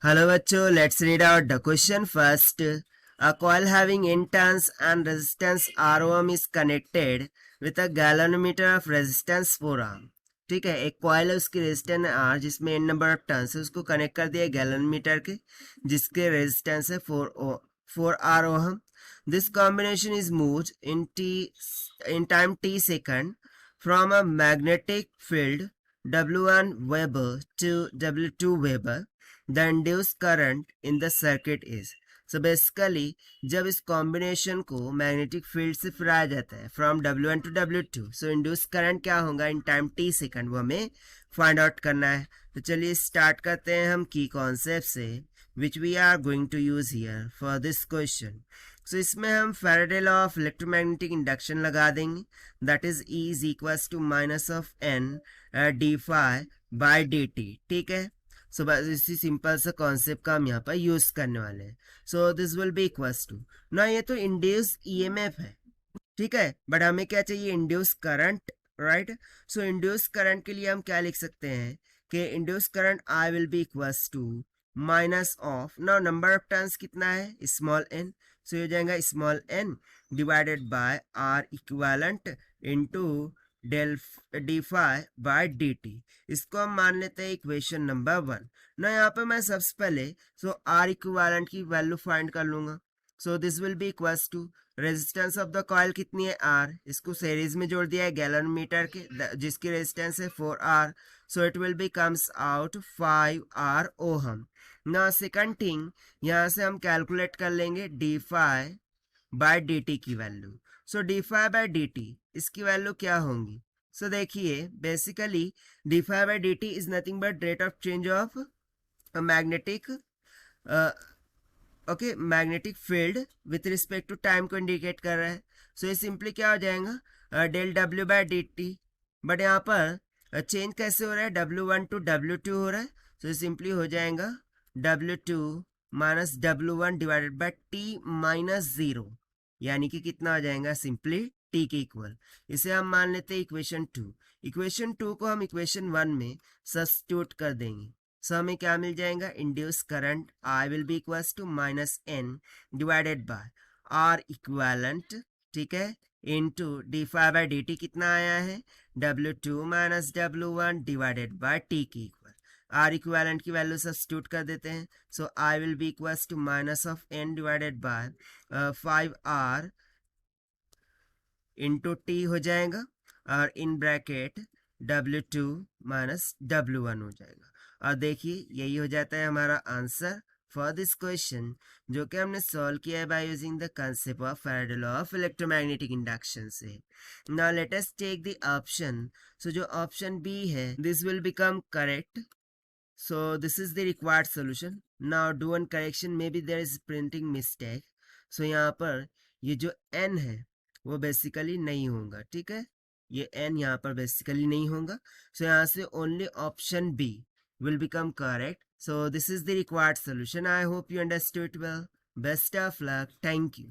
Hello bachcho, let's read out the question first. A coil having N turns and resistance R ohm is connected with a galvanometer of resistance 4 ohm. ठीक है, एक coil है, उसकी resistance R जिसमें N number of turns है, उसको connect कर दिया गैलोमीटर के जिसके रेजिस्टेंस है 4 R ohm. This combination is moved in time t second from a magnetic field W1 Weber to W2 Weber. The induced current in the circuit is. So basically जब इस combination को magnetic field से फिराया जाता है from W1 to W2, so induce current क्या होगा in time t second, वो हमें फाइंड आउट करना है. तो चलिए स्टार्ट करते हैं हम की कॉन्सेप्ट से which we are going to use here for this question. So इसमें हम Faraday law of electromagnetic induction लगा देंगे, that is E is equals to minus of n d phi by d t. ठीक है, सो बस इसी simple सा concept का हम यहाँ पर यूज करने वाले हैं. So this will be equals to ना, ये तो इंड्यूस ईएमएफ है, ठीक है, बट हमें क्या चाहिए, induce current, right. So induce current के लिए हम क्या लिख सकते हैं कि induce current I will be equals to minus of, ना नंबर ऑफ टर्न्स कितना है, स्मॉल एन. सो ये हो जाएगा small n divided by R equivalent into del d phi by d t. इसको हम मान लेते हैं इक्वेशन नंबर 1 ना. यहाँ पे मैं सबसे पहले आर इक्विवेलेंट की वैल्यू फाइंड कर लूंगा. So this will be equals to resistance of the coil कितनी है आर, इसको सीरीज में जोड़ दिया है गैलोमीटर के जिसकी रेजिस्टेंस है 4R. So it will be comes out 5R ohm. ना सेकंड थिंग, यहाँ से हम कैलकुलेट कर लेंगे d phi by d t की value. So d phi by d t इसकी वैल्यू क्या होंगी. सो देखिए basically d phi by d t is nothing but rate of change of magnetic okay magnetic field with respect to time को indicate कर रहा है. So ये simply क्या हो जाएगा del W by d t. But यहाँ पर चेंज कैसे हो रहा है, W1 टू W2 हो रहा है. सो ये सिंपली हो जाएगा W2 minus W1 divided by T minus 0, यानी कि कितना हो जाएगा, सिंपली T के इक्वल. इसे हम मान लेते हैं इक्वेशन 2. इक्वेशन 2 को हम इक्वेशन 1 में सब्स्टिट्यूट कर देंगे. सो हमें क्या मिल जाएगा, induce current I will be equals to minus n divided by R equivalent, ठीक है, into d phi by d t कितना आया है, W2 minus W1 divided by T की इक्वल. R इक्विवेलेंट की वैल्यू सब्स्टिट्यूट कर देते हैं. So I will be equals to minus of n divided by 5R into T हो जाएगा और in bracket W2 minus W1 हो जाएगा. और देखिए यही हो जाता है हमारा आंसर फॉर दिस क्वेश्चन, जो कि हमने सॉल्व किया है by using the concept of Faraday law of electromagnetic induction से. Now let us take the option. So जो ऑप्शन बी है this will become correct. So this is the required solution. Now do one correction, may be there is printing mistake. So यहाँ पर ये जो n है वो basically नहीं होगा, ठीक है, ये n यहाँ पर बेसिकली नहीं होगा. सो यहाँ से only option B will become correct. So this is the required solution. I hope you understood well. Best of luck. Thank you.